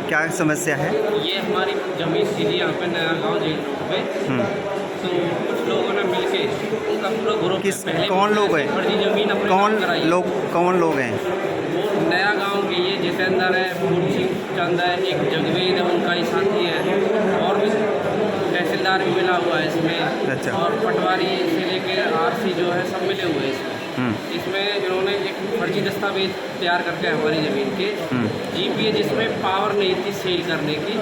क्या समस्या है? ये हमारी ज़मीन थी जी यहाँ पे नया गाँव जेल रोड पे। तो कुछ लोगों ने मिलके उनका पूरा ग्रुप किस पहले कौन लोग हैं? फर्जी ज़मीन अपने नाम कराई। कौन लोग हैं? वो नया गांव के ये जितेंद्र है, फूल सिंह चंद है, एक जगवीर है, उनका ही साथी है, और भी तहसीलदार भी मिला हुआ है इसमें। अच्छा। और पटवारी से लेके आरसी जो है सब मिले हुए हैं इसमें। इसमें इन्होंने एक फर्जी दस्तावेज तैयार करके हमारी ज़मीन के जीपीए जिसमें पावर नहीं थी सेल करने की,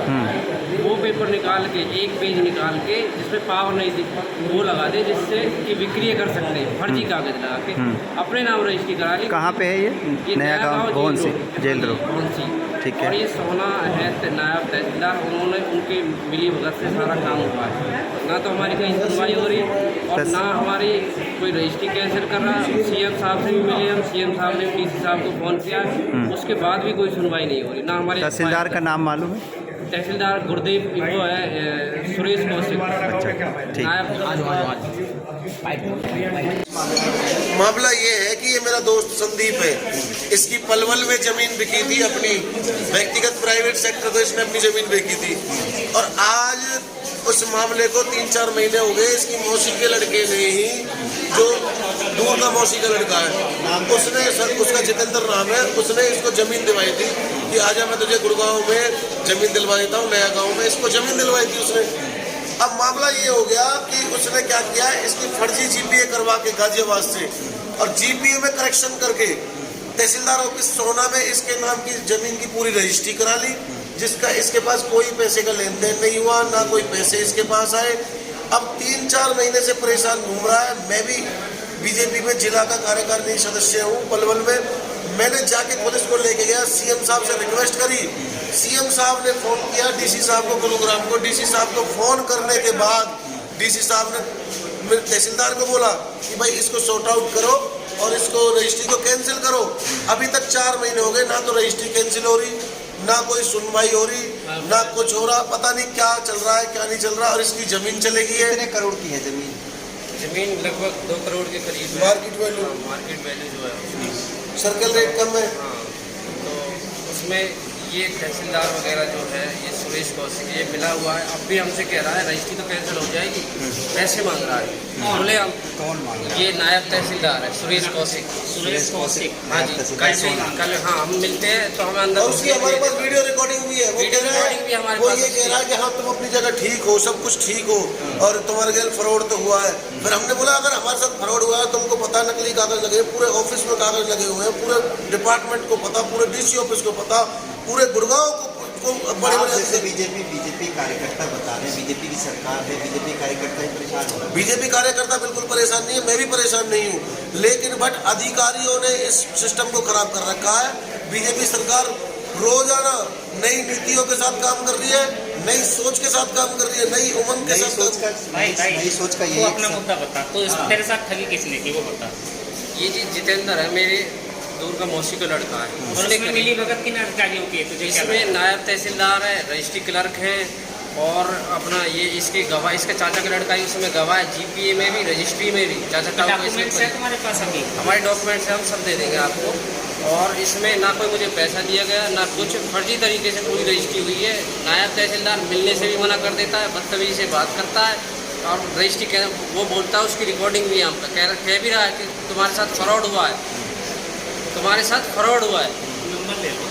वो पेपर निकाल के एक पेज निकाल के जिसमें पावर नहीं थी वो लगा दे, जिससे कि बिक्री कर सकते हैं। फर्जी कागज लगा के अपने नाम रजिस्ट्री करा ली। कहाँ पे है ये? नया गाँव भवन जेल रोड। ठीक है। और ये सोना है नायब तहसीलदार, उन्होंने उनके मिली भगत से सारा काम हुआ है। ना तो हमारी कहीं सुनवाई हो रही है और ना हमारी कोई रजिस्ट्री कैंसिल कर रहा है। सीएम साहब से भी मिले हम, सीएम साहब ने डीसी साहब को फ़ोन किया, उसके बाद भी कोई सुनवाई नहीं हो रही। ना हमारे तहसीलदार का नाम मालूम है? तहसीलदार गुरदेव वो है सुरेश कौशिक। अच्छा, ठीक। मामला ये है कि ये मेरा दोस्त संदीप है, इसकी पलवल में जमीन बिकी थी, अपनी व्यक्तिगत प्राइवेट सेक्टर को इसने अपनी जमीन बेची थी। और आज उस मामले को 3-4 महीने हो गए, इसकी मौसी के लड़के ने ही, जो दूर का मौसी का लड़का है, उसका जितेंद्र नाम है, उसने इसको जमीन दिलवाई थी कि आजा मैं तुझे गुड़गांव में जमीन दिलवा देता हूँ। नया गाँव में इसको जमीन दिलवाई थी उसने। अब मामला ये हो गया कि उसने क्या किया, इसकी फर्जी जीपीए करवा के गाजियाबाद से और जीपीए में करेक्शन करके तहसीलदार ऑफिस सोना में इसके नाम की जमीन की पूरी रजिस्ट्री करा ली, जिसका इसके पास कोई पैसे का लेन देन नहीं हुआ, ना कोई पैसे इसके पास आए। अब 3-4 महीने से परेशान घूम रहा है। मैं भी बीजेपी में जिला का कार्यकारिणी सदस्य हूँ पलवल में। मैंने जाके पुलिस को लेके गया, सीएम साहब से रिक्वेस्ट करी, सीएम साहब ने फोन किया डीसी साहब को, गुरुग्राम को। डीसी साहब को फोन करने के बाद डीसी साहब ने तहसीलदार को बोला कि भाई इसको सॉर्ट आउट करो और इसको रजिस्ट्री को कैंसिल करो। अभी तक 4 महीने हो गए, ना तो रजिस्ट्री कैंसिल हो रही, ना कोई सुनवाई हो रही, ना कुछ हो रहा। पता नहीं क्या चल रहा है क्या नहीं चल रहा। और इसकी जमीन चलेगी है। कितने करोड़ की है जमीन? जमीन लगभग 2 करोड़ के करीब है। मार्केट वैल्यू जो है सर्कल रेट कम है। हाँ, तो उसमें ये तहसीलदार वगैरह जो है ये सुरेश कौशिक ये मिला हुआ है। अब भी हमसे कह रहा है रजिस्ट्री तो कैंसिल हो जाएगी, पैसे मांग रहा है। बोले हम कौन मांग रहा है? ये नायब तहसीलदार है सुरेश कौशिक। हाँ जी, कल हाँ हम मिलते हैं तो हमें अंदर। और उसकी हमारे पास वीडियो रिकॉर्डिंग भी है। वो कह रहा है, वो ये कह रहा है कि हाँ तुम अपनी जगह ठीक हो, सब कुछ ठीक हो और तुम्हारे घर फ्रॉड तो हुआ है। फिर हमने बोला अगर हमारे साथ फ्रॉड हुआ है, तुमको पता, नकली कागज लगे, पूरे ऑफिस में कागज लगे हुए हैं, पूरे डिपार्टमेंट को पता, पूरे डीसी ऑफिस को पता, पूरे गुड़गांव को बड़े जैसे बीजेपी कार्यकर्ता बता रहे हैं, बीजेपी की सरकार है, बीजेपी कार्यकर्ता ही परेशान हो रहे हैं। बीजेपी कार्यकर्ता बिल्कुल परेशान नहीं है, मैं भी परेशान नहीं हूँ, लेकिन बट अधिकारियों ने इस सिस्टम को खराब कर रखा है। बीजेपी सरकार रोजाना नई नीतियों के साथ काम कर रही है, नई सोच के साथ काम कर रही है, नई उमंग के साथ। नई सोच का ये अपना मुद्दा बता, तो तेरे साथ ठगी किसने की वो बता। ये जी जितेंद्र है, मेरे दूर का मौसी का लड़का है। और उसमें मिली भगत की नाटकारी होती है तुझे क्या? इसमें नायब तहसीलदार है, रजिस्ट्री क्लर्क है और अपना ये इसके गवाह, इसका चाचा का लड़का है, उसमें गवाह है, जीपीए में भी रजिस्ट्री में भी। चाचा का डॉक्यूमेंट्स है तुम्हारे पास अभी? हमारे डॉक्यूमेंट्स हम सब दे देंगे आपको। और इसमें ना कोई मुझे पैसा दिया गया, ना कुछ, फर्जी तरीके से पूरी रजिस्ट्री हुई है। नायब तहसीलदार मिलने से भी मना कर देता है, बदतमीजी से बात करता है और रजिस्ट्री वो बोलता है, उसकी रिकॉर्डिंग भी हम कह भी रहा है कि तुम्हारे साथ फ्रॉड हुआ है, तुम्हारे साथ फ्रॉड हुआ है। नंबर ले लो।